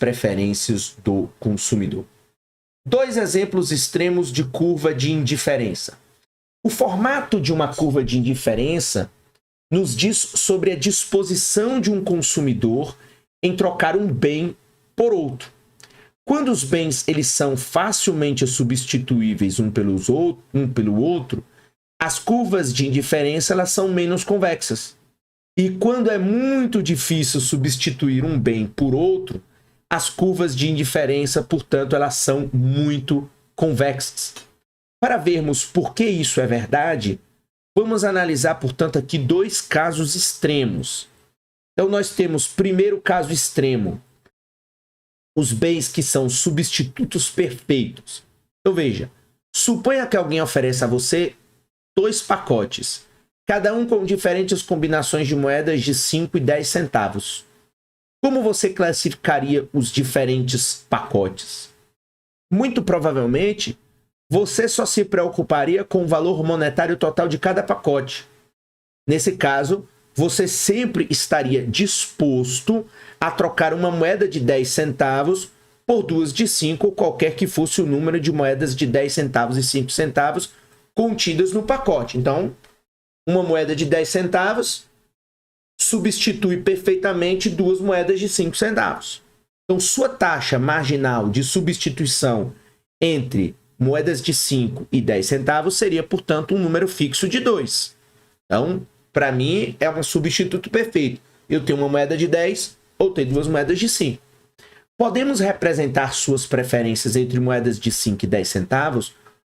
preferências do consumidor. Dois exemplos extremos de curva de indiferença. O formato de uma curva de indiferença nos diz sobre a disposição de um consumidor em trocar um bem por outro. Quando os bens eles são facilmente substituíveis um pelo outro, as curvas de indiferença elas são menos convexas. E quando é muito difícil substituir um bem por outro, as curvas de indiferença, portanto, elas são muito convexas. Para vermos por que isso é verdade, vamos analisar, portanto, aqui dois casos extremos. Então, nós temos, primeiro caso extremo, os bens que são substitutos perfeitos. Então, veja, suponha que alguém ofereça a você 2 pacotes, cada um com diferentes combinações de moedas de 5 e 10 centavos. Como você classificaria os diferentes pacotes? Muito provavelmente, você só se preocuparia com o valor monetário total de cada pacote. Nesse caso, você sempre estaria disposto a trocar uma moeda de 10 centavos por 2 de 5, ou qualquer que fosse o número de moedas de 10 centavos e 5 centavos contidas no pacote. Então, uma moeda de 10 centavos substitui perfeitamente 2 moedas de 5 centavos. Então, sua taxa marginal de substituição entre moedas de 5 e 10 centavos seria, portanto, um número fixo de 2. Então, para mim, é um substituto perfeito. Eu tenho uma moeda de 10 ou tenho 2 moedas de 5. Podemos representar suas preferências entre moedas de 5 e 10 centavos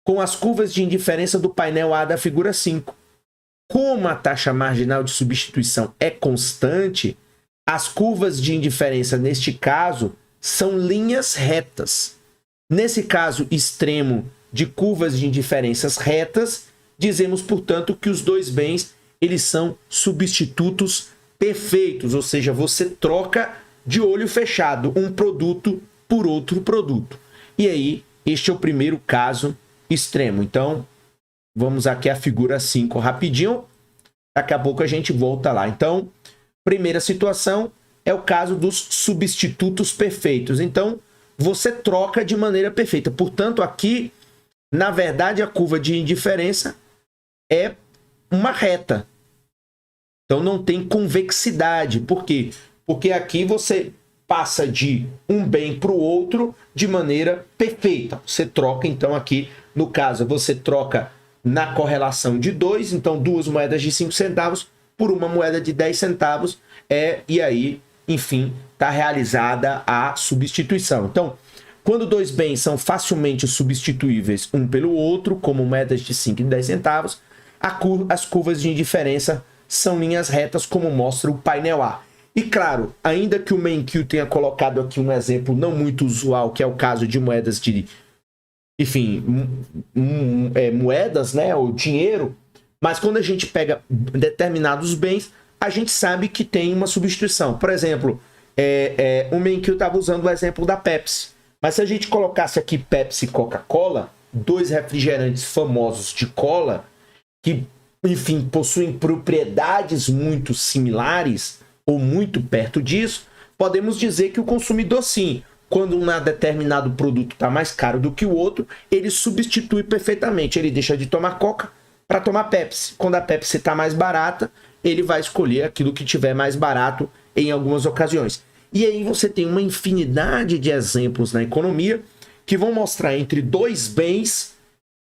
com as curvas de indiferença do painel A da figura 5. Como a taxa marginal de substituição é constante, as curvas de indiferença, neste caso, são linhas retas. Nesse caso extremo de curvas de indiferenças retas, dizemos, portanto, que os dois bens eles são substitutos perfeitos, ou seja, você troca de olho fechado um produto por outro produto. E aí, este é o primeiro caso extremo. Então, vamos aqui à figura 5 rapidinho. Daqui a pouco a gente volta lá. Então, primeira situação é o caso dos substitutos perfeitos. Então, você troca de maneira perfeita. Portanto, aqui, na verdade, a curva de indiferença é uma reta. Então, não tem convexidade. Por quê? Porque aqui você passa de um bem para o outro de maneira perfeita. Você troca, então, aqui, no caso, você troca na correlação de 2, então 2 moedas de 5 centavos por uma moeda de 10 centavos, e aí, enfim, está realizada a substituição. Então, quando dois bens são facilmente substituíveis um pelo outro, como moedas de 5 e 10 centavos, as curvas de indiferença são linhas retas, como mostra o painel A. E claro, ainda que o Menkyu tenha colocado aqui um exemplo não muito usual, que é o caso de moedas de, enfim, moedas, né, ou dinheiro, mas quando a gente pega determinados bens, a gente sabe que tem uma substituição. Por exemplo, o Menkyu estava usando o exemplo da Pepsi, mas se a gente colocasse aqui Pepsi e Coca-Cola, 2 refrigerantes famosos de cola, que, enfim, possuem propriedades muito similares, ou muito perto disso, podemos dizer que o consumidor, sim, quando um determinado produto está mais caro do que o outro, ele substitui perfeitamente. Ele deixa de tomar Coca para tomar Pepsi. Quando a Pepsi está mais barata, ele vai escolher aquilo que tiver mais barato em algumas ocasiões. E aí você tem uma infinidade de exemplos na economia que vão mostrar entre dois bens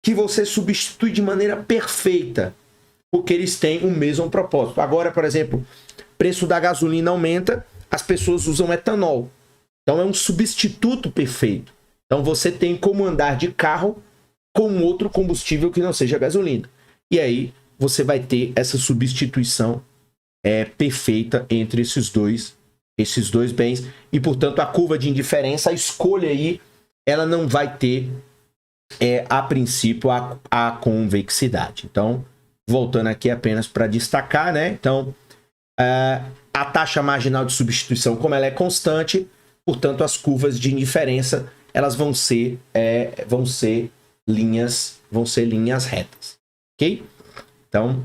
que você substitui de maneira perfeita, porque eles têm o mesmo propósito. Agora, por exemplo, preço da gasolina aumenta, as pessoas usam etanol. Então é um substituto perfeito. Então você tem como andar de carro com outro combustível que não seja gasolina. E aí você vai ter essa substituição perfeita entre esses dois bens. E, portanto, a curva de indiferença, a escolha aí, ela não vai ter, a princípio, a convexidade. Então, voltando aqui apenas para destacar, né? Então, a taxa marginal de substituição, como ela é constante, portanto, as curvas de indiferença, elas vão ser linhas retas, ok? Então,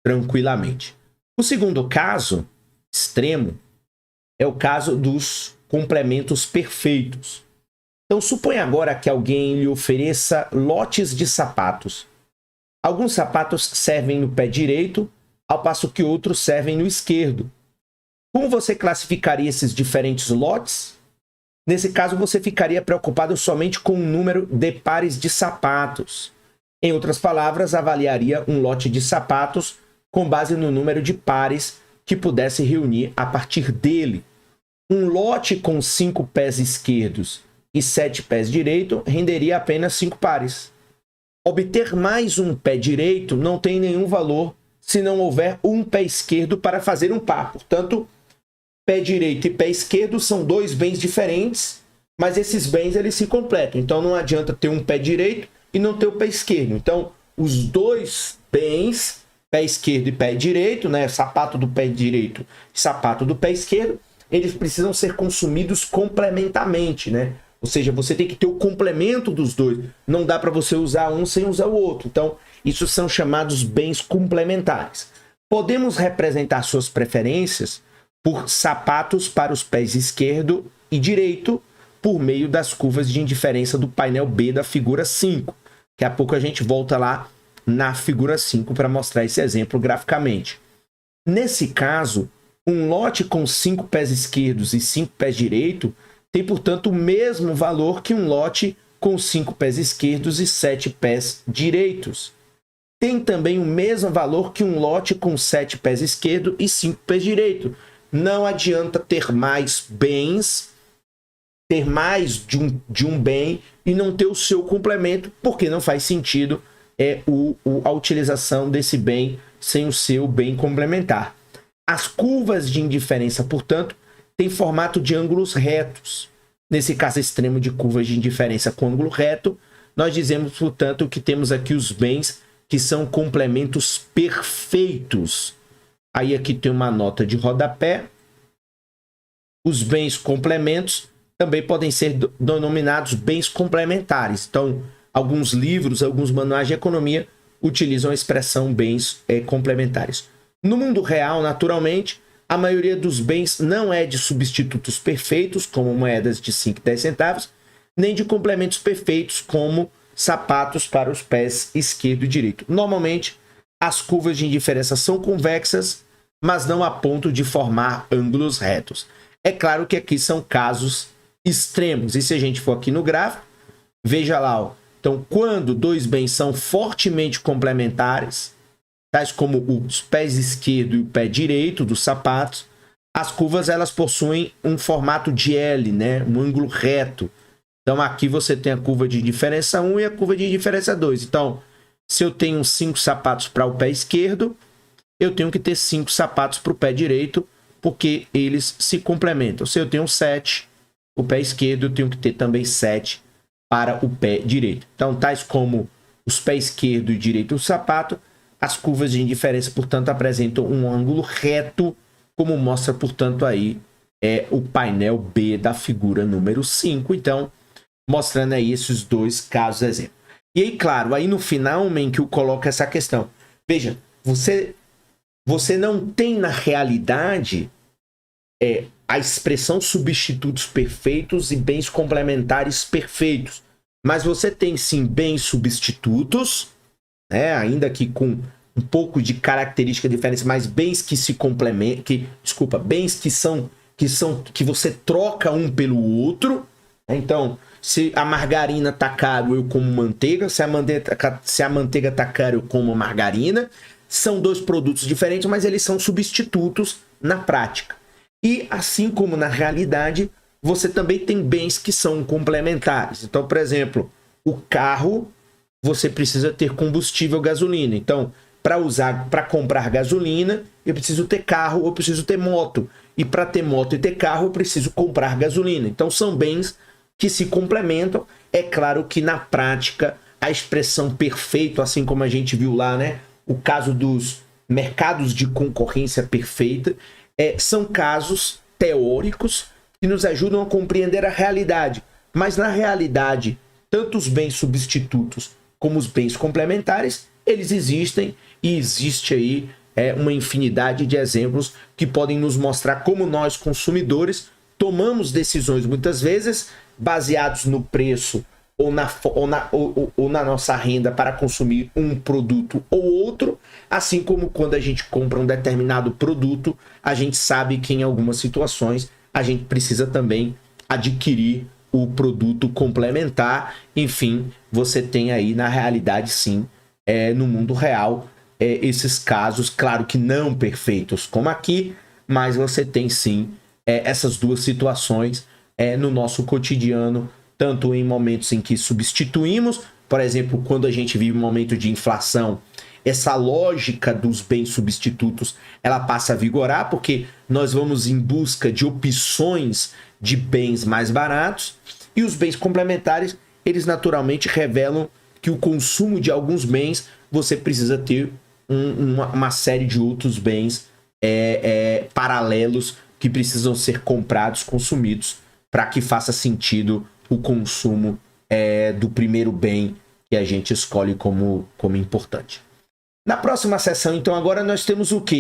tranquilamente. O segundo caso extremo é o caso dos complementos perfeitos. Então, suponha agora que alguém lhe ofereça lotes de sapatos. Alguns sapatos servem no pé direito, ao passo que outros servem no esquerdo. Como você classificaria esses diferentes lotes? Nesse caso, você ficaria preocupado somente com o número de pares de sapatos. Em outras palavras, avaliaria um lote de sapatos com base no número de pares que pudesse reunir a partir dele. Um lote com 5 pés esquerdos e 7 pés direitos renderia apenas 5 pares. Obter mais um pé direito não tem nenhum valor se não houver um pé esquerdo para fazer um par. Portanto, pé direito e pé esquerdo são dois bens diferentes, mas esses bens eles se completam. Então não adianta ter um pé direito e não ter o pé esquerdo. Então, os dois bens, pé esquerdo e pé direito, né, sapato do pé direito e sapato do pé esquerdo, eles precisam ser consumidos complementarmente, né? Ou seja, você tem que ter o complemento dos dois. Não dá para você usar um sem usar o outro. Então, isso são chamados bens complementares. Podemos representar suas preferências por sapatos para os pés esquerdo e direito por meio das curvas de indiferença do painel B da figura 5. Daqui a pouco a gente volta lá na figura 5 para mostrar esse exemplo graficamente. Nesse caso, um lote com 5 pés esquerdos e 5 pés direitos tem, portanto, o mesmo valor que um lote com 5 pés esquerdos e 7 pés direitos. Tem também o mesmo valor que um lote com 7 pés esquerdos e 5 pés direitos. Não adianta ter mais bens, ter mais de um bem e não ter o seu complemento, porque não faz sentido a utilização desse bem sem o seu bem complementar. As curvas de indiferença, portanto, têm formato de ângulos retos. Nesse caso extremo de curvas de indiferença com ângulo reto, nós dizemos, portanto, que temos aqui os bens que são complementos perfeitos. Aí aqui tem uma nota de rodapé. Os bens complementos também podem ser denominados bens complementares. Então, alguns livros, alguns manuais de economia utilizam a expressão bens complementares. No mundo real, naturalmente, a maioria dos bens não é de substitutos perfeitos, como moedas de 5 e 10 centavos, nem de complementos perfeitos, como sapatos para os pés esquerdo e direito. Normalmente, as curvas de indiferença são convexas, mas não a ponto de formar ângulos retos. É claro que aqui são casos extremos. E se a gente for aqui no gráfico, veja lá, ó. Então, quando dois bens são fortemente complementares, tais como os pés esquerdo e o pé direito dos sapatos, as curvas elas possuem um formato de L, né? Um ângulo reto. Então, aqui você tem a curva de indiferença 1 e a curva de indiferença 2. Então, se eu tenho 5 sapatos para o pé esquerdo, eu tenho que ter 5 sapatos para o pé direito, porque eles se complementam. Se eu tenho 7, o pé esquerdo, eu tenho que ter também 7 para o pé direito. Então, tais como os pés esquerdo e direito do sapato, as curvas de indiferença, portanto, apresentam um ângulo reto, como mostra, portanto, aí o painel B da figura número 5. Então, mostrando aí esses dois casos exemplo. E aí, claro, aí no final, Menkil coloca essa questão. Veja, você não tem na realidade a expressão substitutos perfeitos e bens complementares perfeitos. Mas você tem sim bens substitutos, né, ainda que com um pouco de característica diferente, mas bens que se complementam, bens que você troca um pelo outro. Então, se a margarina tá caro, eu como manteiga. Se a manteiga tá cara, eu como margarina. São dois produtos diferentes, mas eles são substitutos na prática. E assim como na realidade, você também tem bens que são complementares. Então, por exemplo, o carro, você precisa ter combustível, gasolina. Então, para comprar gasolina, eu preciso ter carro, eu preciso ter moto. E para ter moto e ter carro, eu preciso comprar gasolina. Então, são bens que se complementam. É claro que na prática, a expressão perfeito, assim como a gente viu lá, né? O caso dos mercados de concorrência perfeita, são casos teóricos que nos ajudam a compreender a realidade. Mas na realidade, tanto os bens substitutos como os bens complementares, eles existem e existe aí uma infinidade de exemplos que podem nos mostrar como nós, consumidores, tomamos decisões muitas vezes baseados no preço ou na nossa renda para consumir um produto ou outro, assim como quando a gente compra um determinado produto, a gente sabe que em algumas situações a gente precisa também adquirir o produto complementar. Enfim, você tem aí na realidade sim, no mundo real, esses casos, claro que não perfeitos como aqui, mas você tem sim essas duas situações no nosso cotidiano, tanto em momentos em que substituímos, por exemplo, quando a gente vive um momento de inflação, essa lógica dos bens substitutos, ela passa a vigorar, porque nós vamos em busca de opções de bens mais baratos, e os bens complementares, eles naturalmente revelam que o consumo de alguns bens, você precisa ter uma série de outros bens paralelos que precisam ser comprados, consumidos, para que faça sentido o consumo do primeiro bem que a gente escolhe como importante. Na próxima sessão, então, agora nós temos o quê?